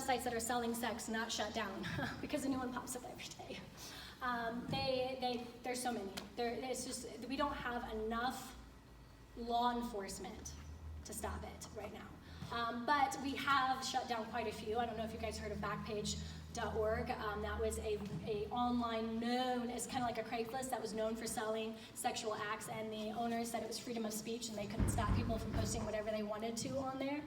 sites that are selling sex not shut down because a new one pops up every day. There's so many. It's just, we don't have enough law enforcement to stop it right now. But we have shut down quite a few. I don't know if you guys heard of Backpage.org. That was a online known as kind of like a Craigslist that was known for selling sexual acts, and the owners said it was freedom of speech and they couldn't stop people from posting whatever they wanted to on there.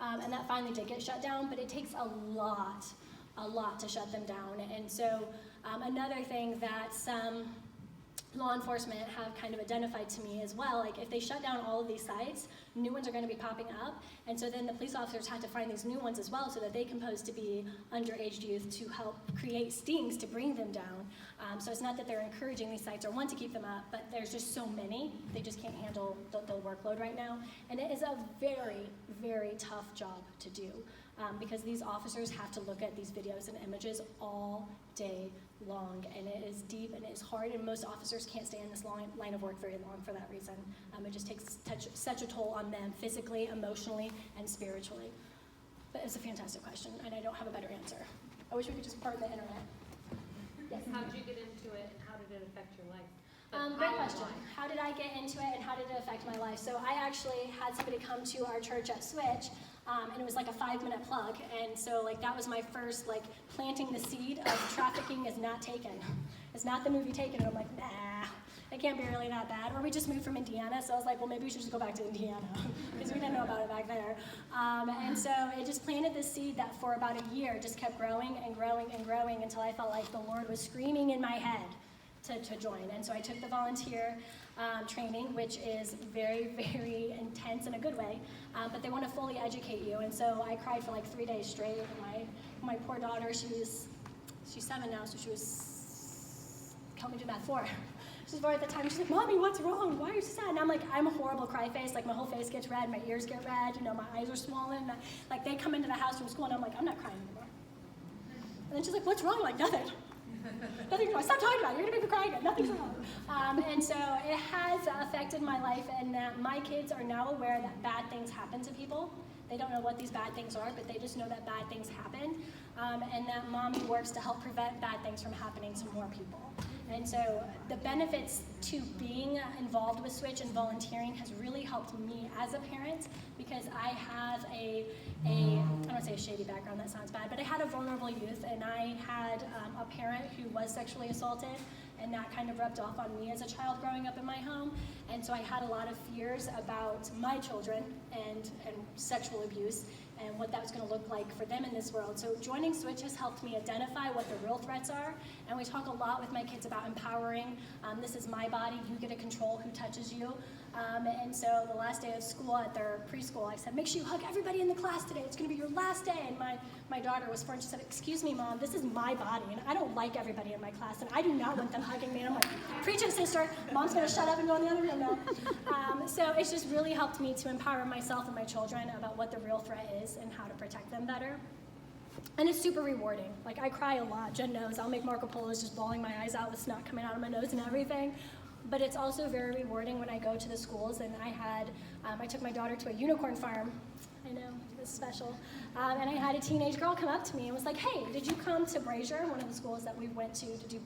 And that finally did get shut down, but it takes a lot to shut them down. And so another thing that some law enforcement have kind of identified to me as well, like if they shut down all of these sites, new ones are going to be popping up, and so then the police officers have to find these new ones as well so that they can pose to be underage youth to help create stings to bring them down. So it's not that they're encouraging these sites or want to keep them up, but there's just so many, they just can't handle the workload right now. And it is a very, very tough job to do because these officers have to look at these videos and images all day long, and it is deep and it is hard, and most officers can't stay in this line of work very long for that reason. It just takes such a toll on them physically, emotionally, and spiritually. But it's a fantastic question, and I don't have a better answer. I wish we could just pardon the internet. Yes? How did you get into it, and how did it affect your life? Great question. How did I get into it, and how did it affect my life? So I actually had somebody come to our church at Switch, and it was like a 5-minute plug, and so like that was my first like planting the seed of trafficking is not Taken. It's not the movie Taken, and I'm like, nah, it can't be really that bad. Or we just moved from Indiana, so I was like, well, maybe we should just go back to Indiana, because we didn't know about it back there. And so it just planted this seed that for about a year just kept growing and growing and growing until I felt like the Lord was screaming in my head to join. And so I took the volunteer training, which is very, very intense in a good way, but they want to fully educate you. And so I cried for like 3 days straight. My poor daughter, she's 7 now, so she was, help me do math, 4. She was 4 at the time. She's like, Mommy, what's wrong? Why are you so sad? And I'm like, I'm a horrible cry face. Like my whole face gets red, my ears get red, you know, my eyes are swollen. Like they come into the house from school and I'm like, I'm not crying anymore. And then she's like, what's wrong? I'm like, nothing. Nothing's wrong. Stop talking about it. You're going to make me cry again. Nothing's wrong. And so it has affected my life, and my kids are now aware that bad things happen to people. They don't know what these bad things are, but they just know that bad things happen, and that Mommy works to help prevent bad things from happening to more people. And so the benefits to being involved with Switch and volunteering has really helped me as a parent, because I have I don't want to say a shady background, that sounds bad, but I had a vulnerable youth, and I had a parent who was sexually assaulted, and that kind of rubbed off on me as a child growing up in my home. And so I had a lot of fears about my children and sexual abuse and what that was going to look like for them in this world. So joining Switch has helped me identify what the real threats are, and we talk a lot with my kids about empowering. This is my body, you get to control who touches you. And so the last day of school at their preschool, I said, make sure you hug everybody in the class today. It's going to be your last day. And my daughter was 4, and she said, excuse me, Mom, this is my body, and I don't like everybody in my class, and I do not want them hugging me. And I'm like, preach it, sister. Mom's going to shut up and go in the other room now. So it's just really helped me to empower myself and my children about what the real threat is and how to protect them better. And it's super rewarding. Like, I cry a lot. Jen knows. I'll make Marco Polos just bawling my eyes out with snot coming out of my nose and everything. But it's also very rewarding when I go to the schools, and I took my daughter to a unicorn farm. I know, it was special. And I had a teenage girl come up to me and was like, hey, did you come to Brazier, one of the schools that we went to do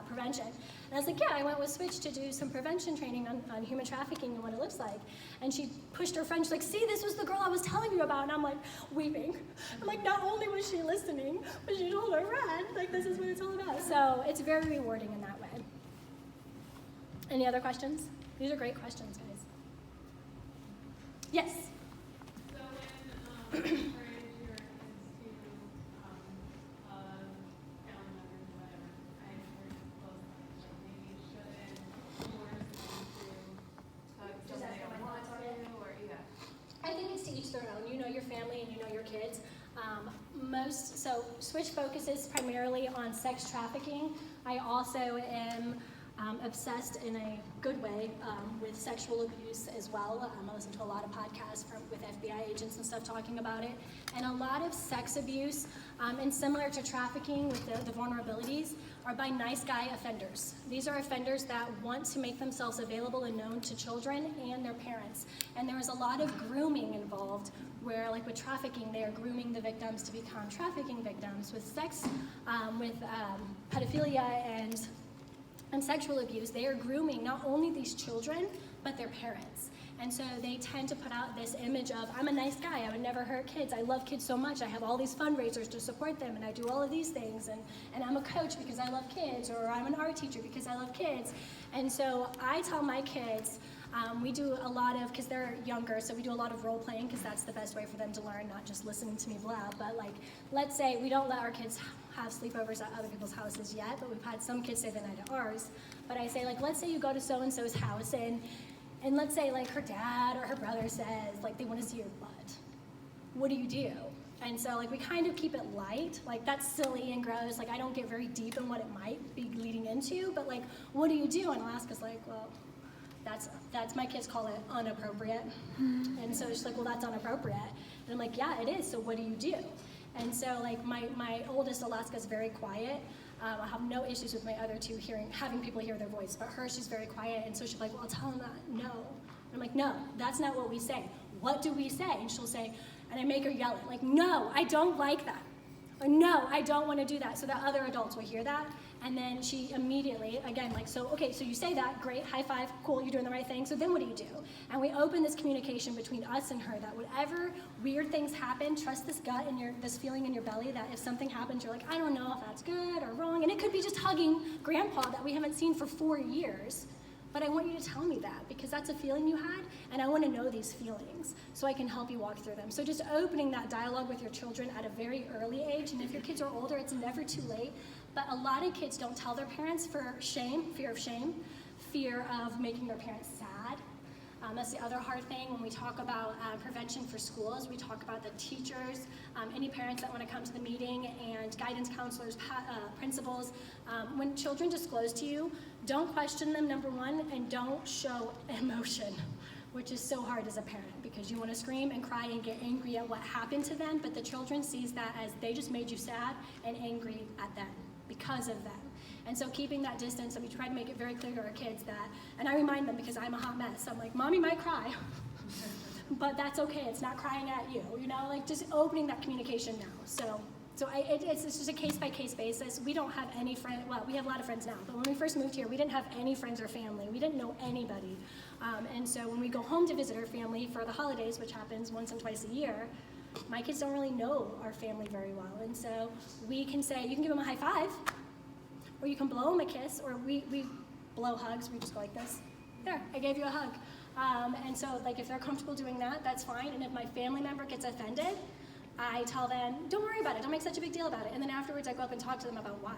prevention? And I was like, yeah, I went with Switch to do some prevention training on human trafficking and what it looks like. And she pushed her friend, she's like, see, this was the girl I was telling you about. And I'm like, weeping. I'm like, not only was she listening, but she told her friend, like, this is what it's all about. So it's very rewarding in that way. Any other questions? These are great questions, guys. Yes? So when encourage your kids to family members or whatever, I heard close like maybe you shouldn't force them to something they don't want to, or yeah. I think it's to each their own. You know your family and you know your kids. So Switch focuses primarily on sex trafficking. I also am obsessed in a good way with sexual abuse as well. I listen to a lot of podcasts with FBI agents and stuff talking about it. And a lot of sex abuse, and similar to trafficking with the vulnerabilities, are by nice guy offenders. These are offenders that want to make themselves available and known to children and their parents. And there is a lot of grooming involved where, like with trafficking, they are grooming the victims to become trafficking victims. With sex, with pedophilia and sexual abuse, they are grooming not only these children, but their parents. And so they tend to put out this image of, I'm a nice guy, I would never hurt kids, I love kids so much, I have all these fundraisers to support them, and I do all of these things, and I'm a coach because I love kids, or I'm an art teacher because I love kids. And so I tell my kids, we do a lot of, because they're younger, so we do a lot of role playing because that's the best way for them to learn, not just listening to me blab. But like, let's say we don't let our kids have sleepovers at other people's houses yet, but we've had some kids stay the night at ours. But I say, like, let's say you go to so-and-so's house, and let's say like her dad or her brother says like they want to see your butt. What do you do? And so like we kind of keep it light, like that's silly and gross, like I don't get very deep in what it might be leading into, but like what do you do? And Alaska's like, well, that's my kids call it unappropriate. And so she's like, well, that's unappropriate. And I'm like, yeah, it is, so what do you do? And so like my oldest, Alaska's very quiet. I have no issues with my other two having people hear their voice, but her, she's very quiet, and so she's like, well, I'll tell them that, no. And I'm like, no, that's not what we say. What do we say? And she'll say, and I make her yell it, like, no, I don't like that. Or no, I don't want to do that, so that other adults will hear that. And then she immediately, again, like, so, okay, so you say that, great, high five, cool, you're doing the right thing, so then what do you do? And we open this communication between us and her that whatever weird things happen, trust this gut and this feeling in your belly that if something happens, you're like, I don't know if that's good or wrong. And it could be just hugging grandpa that we haven't seen for 4 years. But I want you to tell me that because that's a feeling you had, and I want to know these feelings so I can help you walk through them. So just opening that dialogue with your children at a very early age, and if your kids are older, it's never too late. But a lot of kids don't tell their parents for shame, fear of making their parents sad. That's the other hard thing when we talk about prevention for schools. We talk about the teachers, any parents that want to come to the meeting, and guidance counselors, principals. When children disclose to you, don't question them, number one, and don't show emotion, which is so hard as a parent because you want to scream and cry and get angry at what happened to them, but the children sees that as they just made you sad and angry at them because of them. And so keeping that distance, and we try to make it very clear to our kids that, and I remind them because I'm a hot mess, I'm like, mommy might cry, but that's okay, it's not crying at you, you know, like just opening that communication now. So it's just a case-by-case basis. We don't have any friends, well, we have a lot of friends now, but when we first moved here, we didn't have any friends or family. We didn't know anybody. And so when we go home to visit our family for the holidays, which happens once and twice a year, my kids don't really know our family very well. And so we can say, you can give them a high five, or you can blow them a kiss, or we blow hugs, we just go like this. There, I gave you a hug. And so like if they're comfortable doing that, that's fine. And if my family member gets offended, I tell them, don't worry about it, don't make such a big deal about it. And then afterwards I go up and talk to them about why.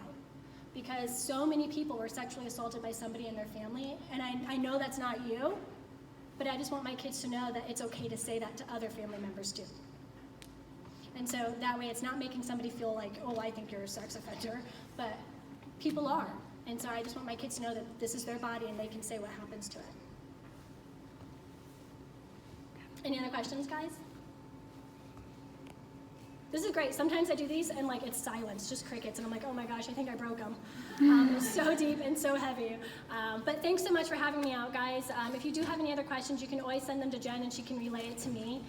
Because so many people were sexually assaulted by somebody in their family, and I know that's not you, but I just want my kids to know that it's okay to say that to other family members too. And so that way it's not making somebody feel like, oh, I think you're a sex offender, but people are. And so I just want my kids to know that this is their body and they can say what happens to it. Any other questions, guys? This is great. Sometimes I do these and like it's silence, just crickets, and I'm like, oh my gosh, I think I broke them. It's so deep and so heavy. But thanks so much for having me out, guys. If you do have any other questions, you can always send them to Jen and she can relay it to me.